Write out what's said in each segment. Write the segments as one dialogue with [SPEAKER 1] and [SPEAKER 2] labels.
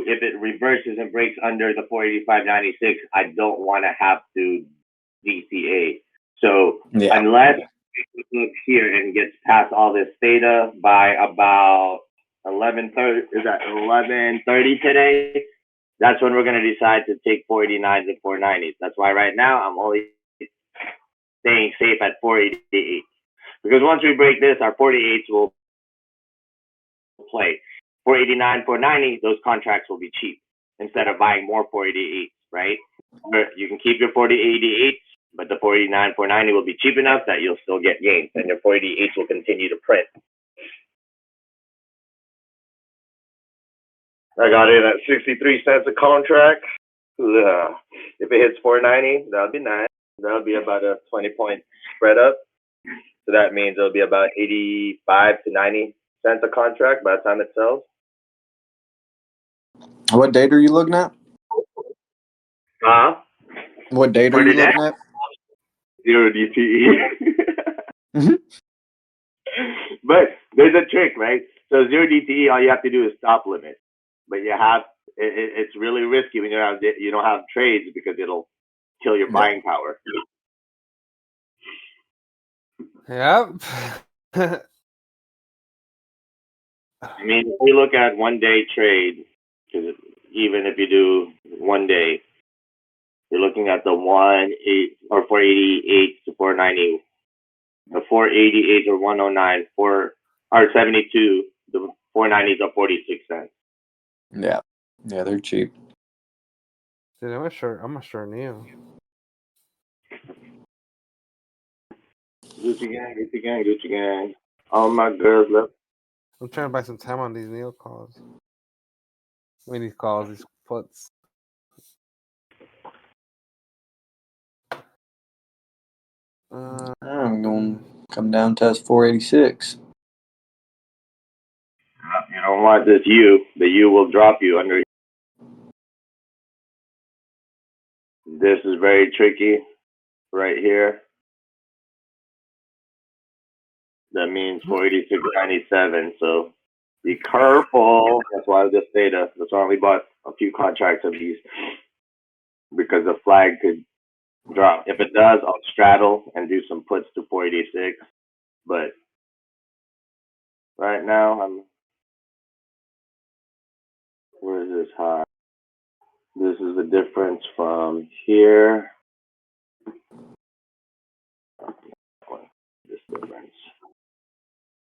[SPEAKER 1] if it reverses and breaks under the 485.96, I don't want to have to DCA. So unless it looks here and gets past all this theta by about 11:30, is that 11:30 today? That's when we're going to decide to take 489s and 490s. That's why right now I'm only staying safe at 488. Because once we break this, our 48s will play. 489, 490, those contracts will be cheap instead of buying more 488s, right? You can keep your 488s, but the 489, 490 will be cheap enough that you'll still get gains, and your 488s will continue to print. I got it at 63 cents a contract. If it hits 490, that'll be nice. That'll be about a 20-point spread up. So that means it'll be about 85 to 90 cents a contract by the time it sells.
[SPEAKER 2] What date are you looking at? What date are you looking at?
[SPEAKER 1] 0 DTE. But there's a trick, right? So 0 DTE, all you have to do is stop limit. But you have it's really risky when you don't have trades because it'll kill your buying power.
[SPEAKER 3] Yep.
[SPEAKER 1] I mean, if we look at 1 day trade, because even if you do 1 day, you're looking at the 488 to 490, the 488 or 109, or 72, the 490s are 46 cents.
[SPEAKER 2] Yeah, they're cheap.
[SPEAKER 3] Dude, I'm a short Neo.
[SPEAKER 1] Gucci gang. All my girls left.
[SPEAKER 3] I'm trying to buy some time on these Neo calls. I mean, these puts.
[SPEAKER 2] I'm going to come down test 486.
[SPEAKER 1] You don't want this U. The U will drop you under. This is very tricky right here. That means 486.97. So be careful. That's why this theta. That's why we bought a few contracts of these, because the flag could drop. If it does, I'll straddle and do some puts to 486. But right now, where is this high? This is the difference from here.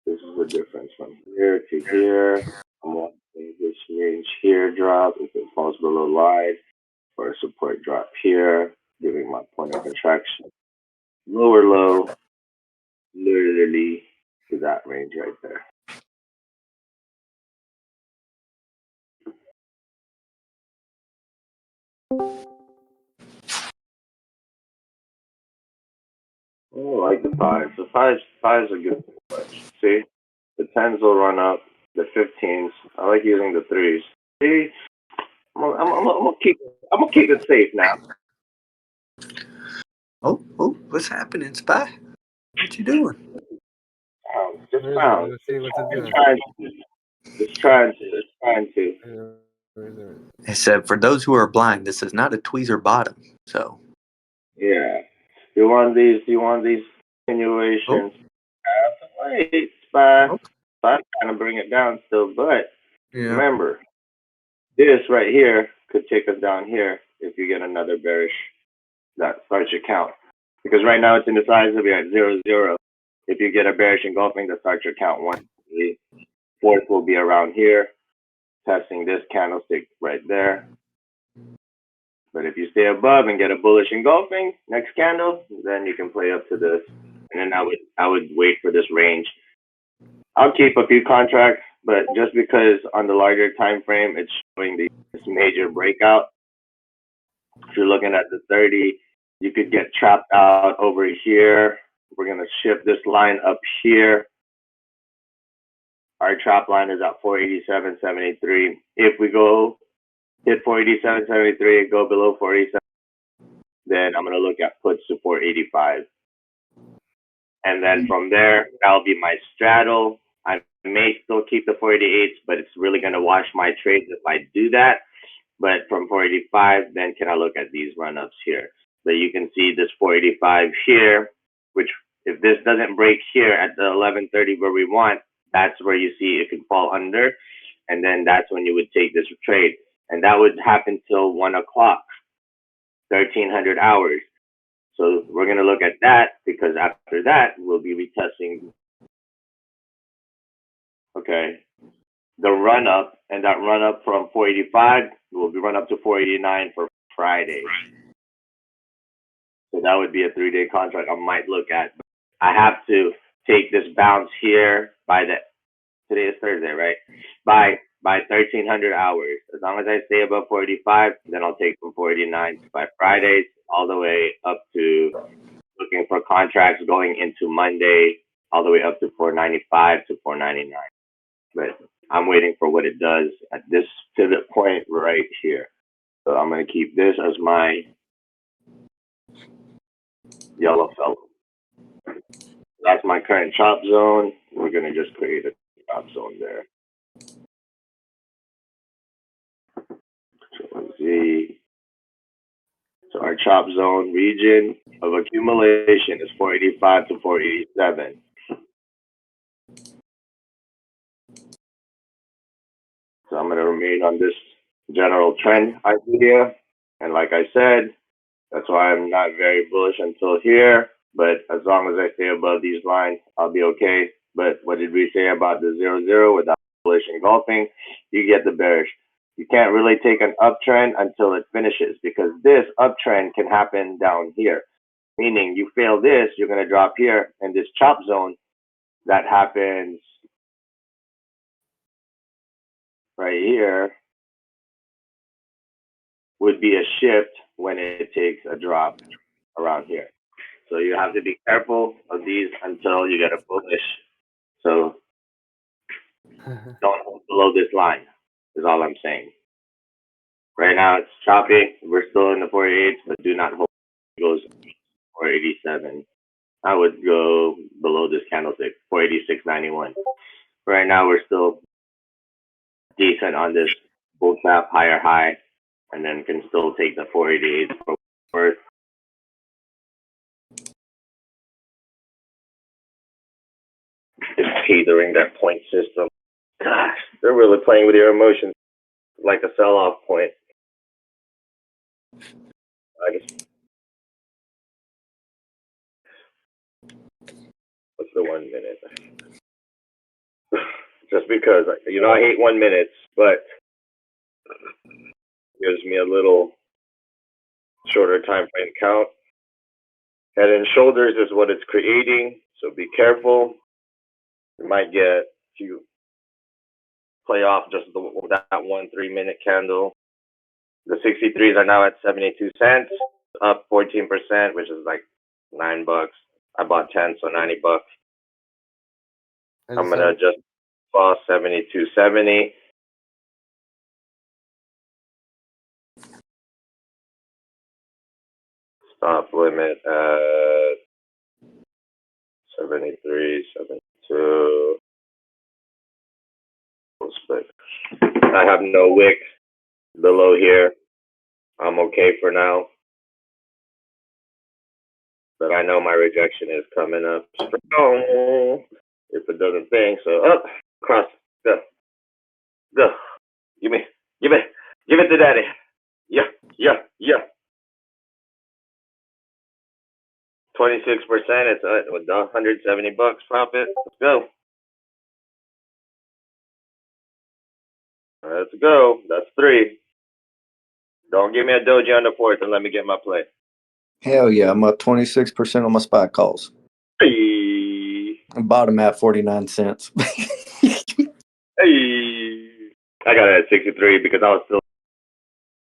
[SPEAKER 1] This is the difference from here to here. I'm watching this range here drop if it falls below line, or a support drop here, giving my point of contraction. Lower low, literally to that range right there. Oh, I like the fives. The fives are good. See, the 10s will run up. The 15s. I like using the 3s. See, I'm gonna keep it safe now.
[SPEAKER 2] Oh, what's happening, Spy? What you doing?
[SPEAKER 1] Just trying to.
[SPEAKER 2] It said, for those who are blind, this is not a tweezer bottom. So.
[SPEAKER 1] Yeah. You want these continuations? Wait, Spy. I'm trying to bring it down still, but remember, this right here could take us down here if you get another bearish that starts your count. Because right now it's indecisive. You're at 0-0. If you get a bearish engulfing, that starts your count 1. The fourth will be around here, testing this candlestick right there. But if you stay above and get a bullish engulfing next candle, then you can play up to this. And then I would wait for this range. I'll keep a few contracts, but just because on the larger time frame it's showing this major breakout. If you're looking at the 30, you could get trapped out over here. We're gonna shift this line up here. Our trap line is at 487.73. If we go hit 487.73 and go below 487, then I'm gonna look at puts to 485. And then from there, that'll be my straddle I may still keep the 488s, but it's really going to wash my trades if I do that. But from 485, then can I look at these run-ups here? But you can see this 485 here, which if this doesn't break here at the 1130 where we want, that's where you see it could fall under. And then that's when you would take this trade. And that would happen till 1 o'clock, 1300 hours. So we're going to look at that because after that, we'll be retesting, okay, the run up, and that run up from 485 will be run up to 489 for Friday. So that would be a 3-day contract I might look at. I have to take this bounce here by today is Thursday, right? By 1300 hours. As long as I stay above 485, then I'll take from 489 by Fridays all the way up to looking for contracts going into Monday, all the way up to 495 to 499. But I'm waiting for what it does at this pivot point right here. So I'm going to keep this as my yellow fellow. That's my current chop zone. We're going to just create a chop zone there. Control-Z. So our chop zone region of accumulation is 485 to 487. So I'm going to remain on this general trend idea. And like I said, that's why I'm not very bullish until here. But as long as I stay above these lines, I'll be okay. But what did we say about the 0-0 without bullish engulfing? You get the bearish. You can't really take an uptrend until it finishes because this uptrend can happen down here. Meaning you fail this, you're going to drop here. And this chop zone that happens right here would be a shift when it takes a drop around here. So you have to be careful of these until you get a bullish. So don't hold below this line is all I'm saying. Right now it's choppy. We're still in the 48s, but do not hold. It goes 487. I would go below this candlestick, 486.91. Right now we're still decent on this bull trap, higher high, and then can still take the 488 for worth. It's teetering that point system. Gosh, they're really playing with your emotions like a sell-off point. I guess. What's the 1 minute? Just because, I hate 1 minute, but gives me a little shorter time frame count. Head and shoulders is what it's creating, so be careful. You might get, if you play off just that 1 3-minute candle. The 63s are now at 72 cents, up 14%, which is like $9. I bought 10, so $90. I'm gonna just fall 72.70. Stop limit at 73, 72. Split. I have no wick below here. I'm okay for now. But I know my rejection is coming up strong if it doesn't bang. So up, cross, go. Give it to daddy. Yeah. 26%, it's with $170 profit. Let's go. Let's go. That's 3. Don't give me a doji on the 4th and let me get my play.
[SPEAKER 2] Hell yeah, I'm up 26% on my spot calls.
[SPEAKER 1] Hey.
[SPEAKER 2] Bottom at 49 cents.
[SPEAKER 1] Hey. I got it at 63 because I was still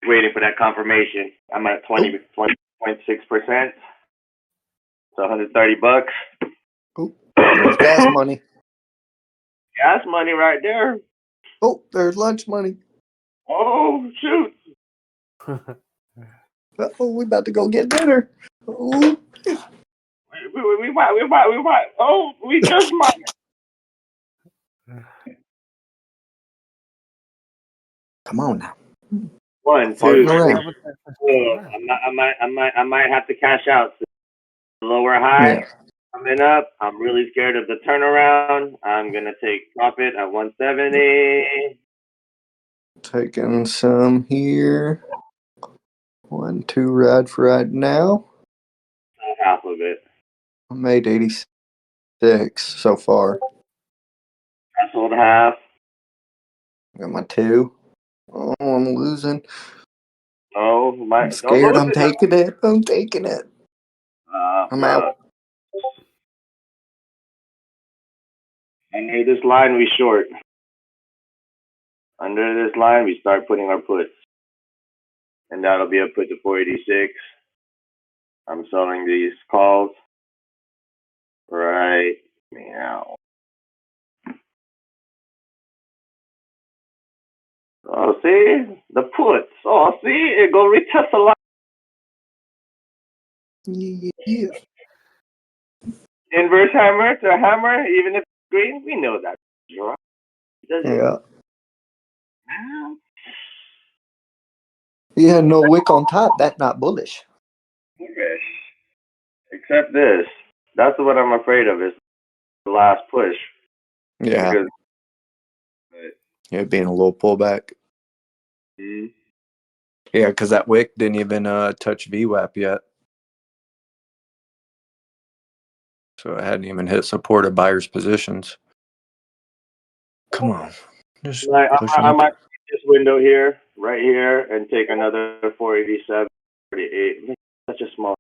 [SPEAKER 1] waiting for that confirmation. I'm at 20.6%. So $130.
[SPEAKER 2] Oh, there's gas money.
[SPEAKER 1] Gas money right there.
[SPEAKER 2] Oh, there's lunch money.
[SPEAKER 1] Oh, shoot.
[SPEAKER 2] Oh, we about to go get dinner. Oh.
[SPEAKER 1] We might. Oh, we just might.
[SPEAKER 2] Come on now.
[SPEAKER 1] 1, 2,
[SPEAKER 2] Farting
[SPEAKER 1] 3.
[SPEAKER 2] around.
[SPEAKER 1] I might have to cash out. Lower high.
[SPEAKER 2] Yeah.
[SPEAKER 1] Coming up, I'm really scared of the turnaround. I'm gonna take profit at 170.
[SPEAKER 2] Taking some here. 1, 2 ride for right now.
[SPEAKER 1] Half of it.
[SPEAKER 2] I made 86 so far.
[SPEAKER 1] I sold half.
[SPEAKER 2] Got my 2. Oh, I'm losing.
[SPEAKER 1] Oh,
[SPEAKER 2] I'm scared. I'm taking it. I'm taking it. I'm out.
[SPEAKER 1] Under this line, we short. Under this line, we start putting our puts. And that'll be a put to 486. I'm selling these calls right now. Oh, see? The puts. Oh, see? It go retest a lot.
[SPEAKER 2] Yeah.
[SPEAKER 1] Inverse hammer to hammer, even if it's green, we know that.
[SPEAKER 2] Yeah. Yeah, no wick on top. That's not bullish.
[SPEAKER 1] Except this. That's what I'm afraid of, is the last push.
[SPEAKER 2] Yeah.
[SPEAKER 1] Because,
[SPEAKER 2] It being a little pullback. Yeah, because that wick didn't even touch VWAP yet. So it hadn't even hit supported buyers' positions. Come on. Just
[SPEAKER 1] I might take this window here, right here, and take another 487, 48. Such a small.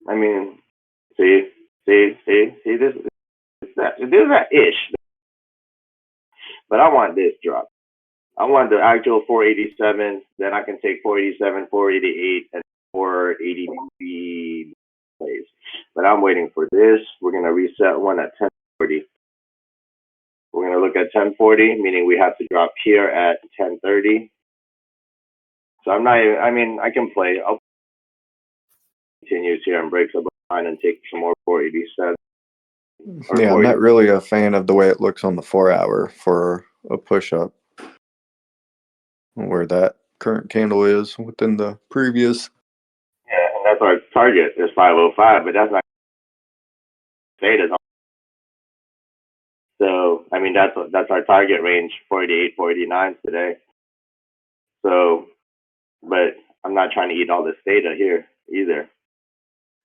[SPEAKER 1] I mean, see this is that ish. But I want this drop. I want the actual 487. Then I can take 487, 488, and 480 plays. But I'm waiting for this. We're gonna reset one at 1040. We're gonna look at 1040, meaning we have to drop here at 1030. So I'm not even, I mean, I can play. I'll continue here and breaks up a line and take some more 487.
[SPEAKER 2] Yeah, I'm not really a fan of the way it looks on the 4-hour for a push-up. Where that current candle is within the previous.
[SPEAKER 1] Yeah, and that's our target is 505, but that's not stated. So I mean that's our target range, 48, 489 today. So, but I'm not trying to eat all this data here either.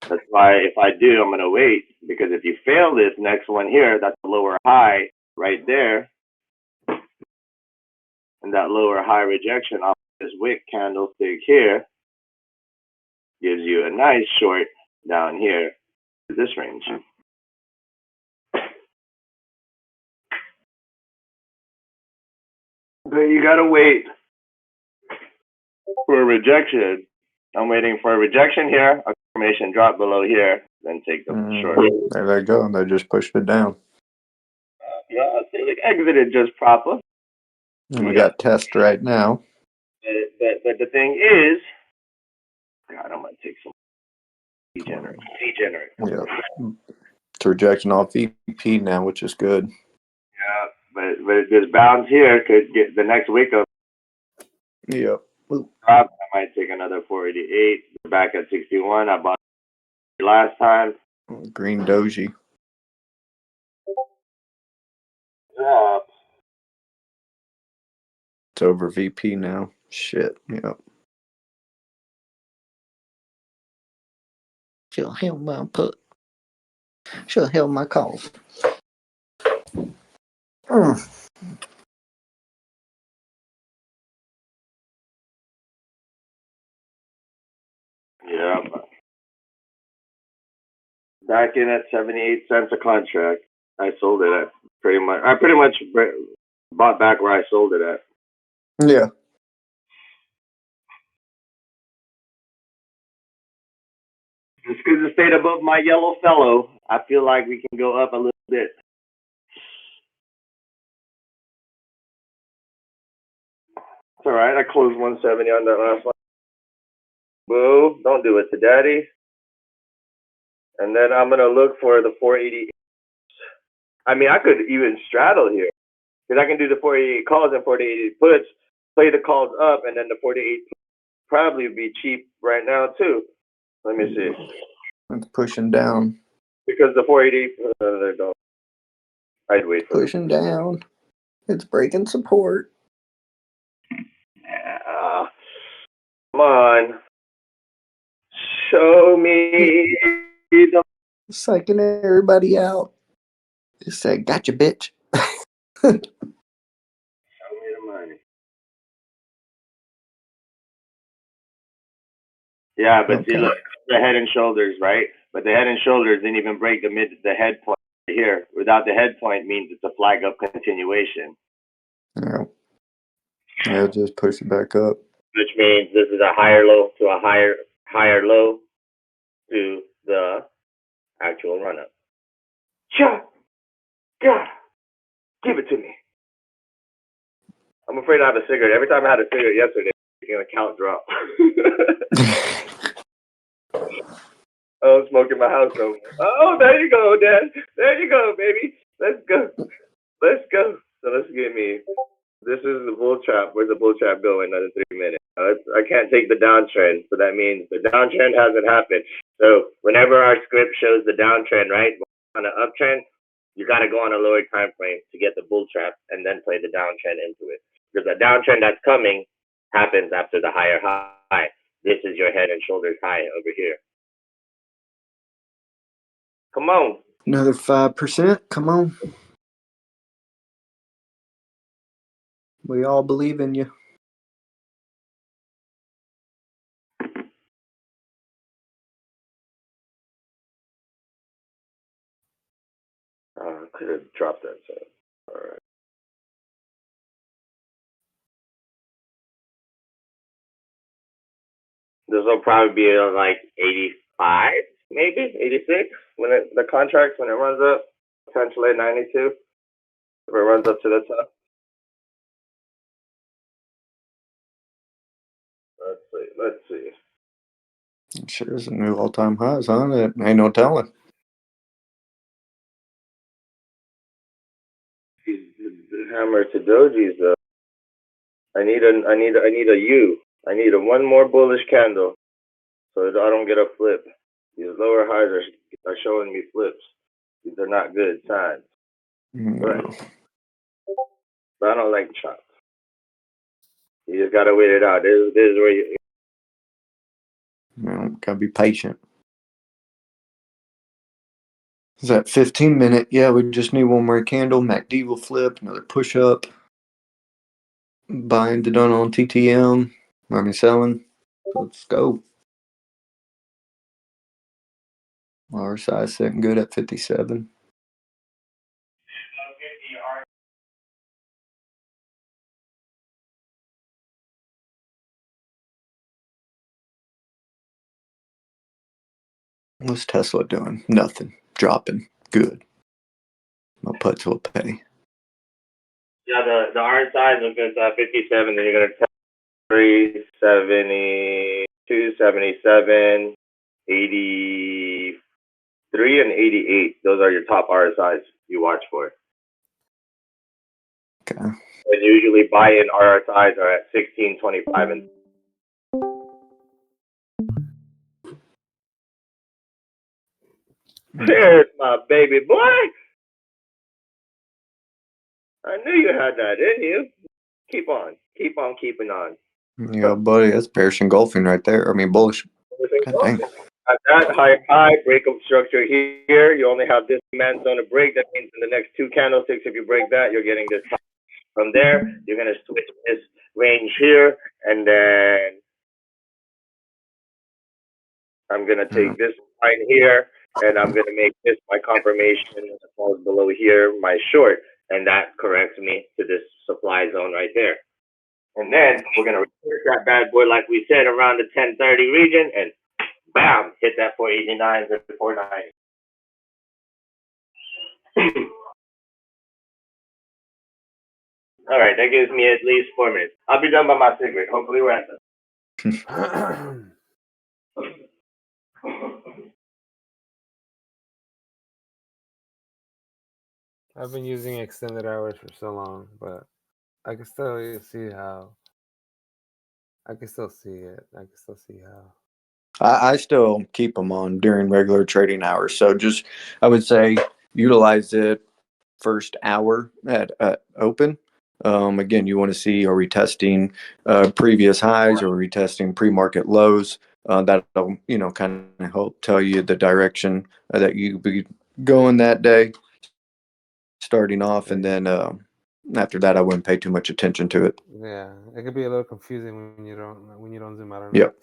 [SPEAKER 1] That's why if I do, I'm gonna wait, because if you fail this next one here, that's a lower high right there, and that lower high rejection off this wick candlestick here gives you a nice short down here to this range. But you gotta wait for a rejection. I'm waiting for a rejection here, a confirmation drop below here, then take the short.
[SPEAKER 2] There they go. They just pushed it down.
[SPEAKER 1] Yeah, they exited just proper.
[SPEAKER 2] And we got test right now.
[SPEAKER 1] But the thing is, God, I'm gonna take some degenerate.
[SPEAKER 2] Yeah. It's rejection off VP now, which is good.
[SPEAKER 1] Yeah, but this bounce here could get the next wick up.
[SPEAKER 2] Yep.
[SPEAKER 1] I might take another 488. We're back at 61. I bought last time.
[SPEAKER 2] Green doji.
[SPEAKER 1] Drop.
[SPEAKER 2] It's over VP now. Shit. Yep. She'll help my put. She'll help my calls.
[SPEAKER 1] Yeah. Back in at 78 cents a contract. I sold it at pretty much. I pretty much bought back where I sold it at.
[SPEAKER 2] Yeah.
[SPEAKER 1] Just because it stayed above my yellow fellow, I feel like we can go up a little bit. It's all right. I closed 170 on that last one. Boo. Don't do it to daddy. And then I'm going to look for the 480. I mean, I could even straddle here. Because I can do the 48 calls and 48 puts, play the calls up, and then the 48 probably would be cheap right now too. Let me see.
[SPEAKER 2] It's pushing down.
[SPEAKER 1] Because the 488, they don't. I'd wait for
[SPEAKER 2] pushing down. It's breaking support.
[SPEAKER 1] Come on. Show me the
[SPEAKER 2] Psyching everybody out. Just say, gotcha, bitch.
[SPEAKER 1] Show me the money. Yeah, but see, look, the head and shoulders, right? But the head and shoulders didn't even break the head point here. Without the head point means it's a flag up continuation.
[SPEAKER 2] Yeah. Yeah, just push it back up.
[SPEAKER 1] Which means this is a higher low to a higher low to the actual run up. Cha! God! Give it to me. I'm afraid I have a cigarette. Every time I had a cigarette yesterday, the count dropped. Oh, smoking my house over. Oh, there you go, Dad. There you go, baby. Let's go. Let's go. So let's give me. This is the bull trap. Where's the bull trap going? Another 3 minutes. I can't take the downtrend, so that means the downtrend hasn't happened. So whenever our script shows the downtrend, right, on an uptrend, you got to go on a lower time frame to get the bull trap and then play the downtrend into it. Because the downtrend that's coming happens after the higher high. This is your head and shoulders high over here. Come on.
[SPEAKER 2] Another 5%. Come on. We all believe in you.
[SPEAKER 1] I could have dropped that. So. All right. This will probably be like 85, maybe 86 when the contract when it runs up, potentially 92 if it runs up to the top. Let's see.
[SPEAKER 2] Sure is a new all-time highs, huh? It ain't no telling.
[SPEAKER 1] Hammer to dojis though. I need a U. I need a one more bullish candle so that I don't get a flip. These lower highs are showing me flips. These are not good signs.
[SPEAKER 2] No.
[SPEAKER 1] But I don't like chops. You just gotta wait it out. This is where you.
[SPEAKER 2] Gotta be patient. Is that 15-minute? Yeah, we just need one more candle. MACD will flip. Another push up. Buying done on TTM. Selling. Let's go. RSI sitting good at 57. What's Tesla doing? Nothing. Dropping. Good. My puts will pay.
[SPEAKER 1] Yeah, the RSI is looking at 57, then you're going to test 370, 277, 83, and 88. Those are your top RSIs you watch for.
[SPEAKER 2] Okay.
[SPEAKER 1] And usually buy-in RSIs are at 16, 25, and there's my baby boy. I knew you had that in you. Keep on keeping on.
[SPEAKER 2] Yeah, buddy, that's bearish engulfing right there. Bullish. God dang.
[SPEAKER 1] At that high breakup structure here, you only have this demand zone to break. That means in the next two candlesticks, if you break that, you're getting this. From there, you're going to switch this range here, and then I'm going to take this line here, and I'm going to make this my confirmation as falls below here, my short, and that corrects me to this supply zone right there. And then we're going to reverse that bad boy like we said around the 1030 region, and bam, hit that 489 to 490. All right, that gives me at least 4 minutes. I'll be done by my cigarette. Hopefully we're at that.
[SPEAKER 3] I've been using extended hours for so long, but I can still see how. I can still see it. I can still see how.
[SPEAKER 2] I still keep them on during regular trading hours. So just, I would say, utilize it first hour at open. Again, you want to see, are we testing previous highs, or are we testing pre-market lows? That'll, kind of help tell you the direction that you be going that day, starting off, and then after that, I wouldn't pay too much attention to it.
[SPEAKER 3] Yeah, it could be a little confusing when you don't zoom out enough.
[SPEAKER 2] Yep.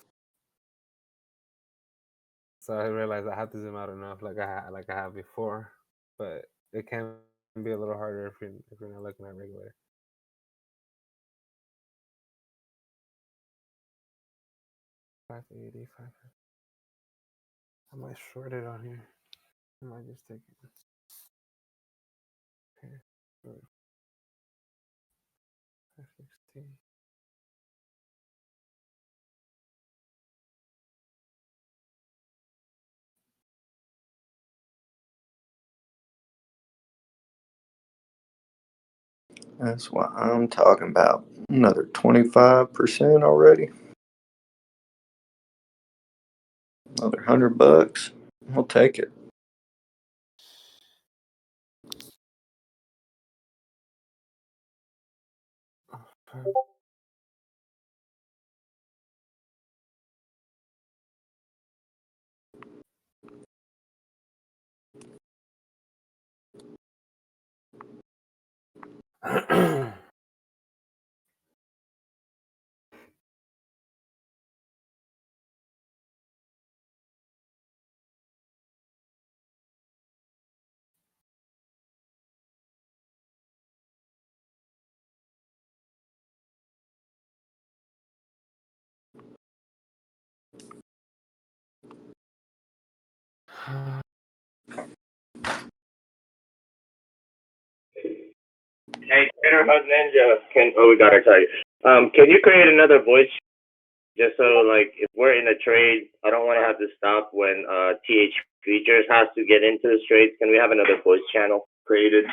[SPEAKER 3] So I realized I have to zoom out enough, like I have before, but it can be a little harder if you're not looking at regular. $5.80, I might short it on here. I might just take it. Okay. 5.16.
[SPEAKER 2] That's what I'm talking about. Another 25% already. Another $100. I'll take it.
[SPEAKER 1] Hey, TraderHub Ninja, we gotta tell you. Can you create another voice just so, like, if we're in a trade, I don't want to have to stop when TH Features has to get into the trades. Can we have another voice channel created?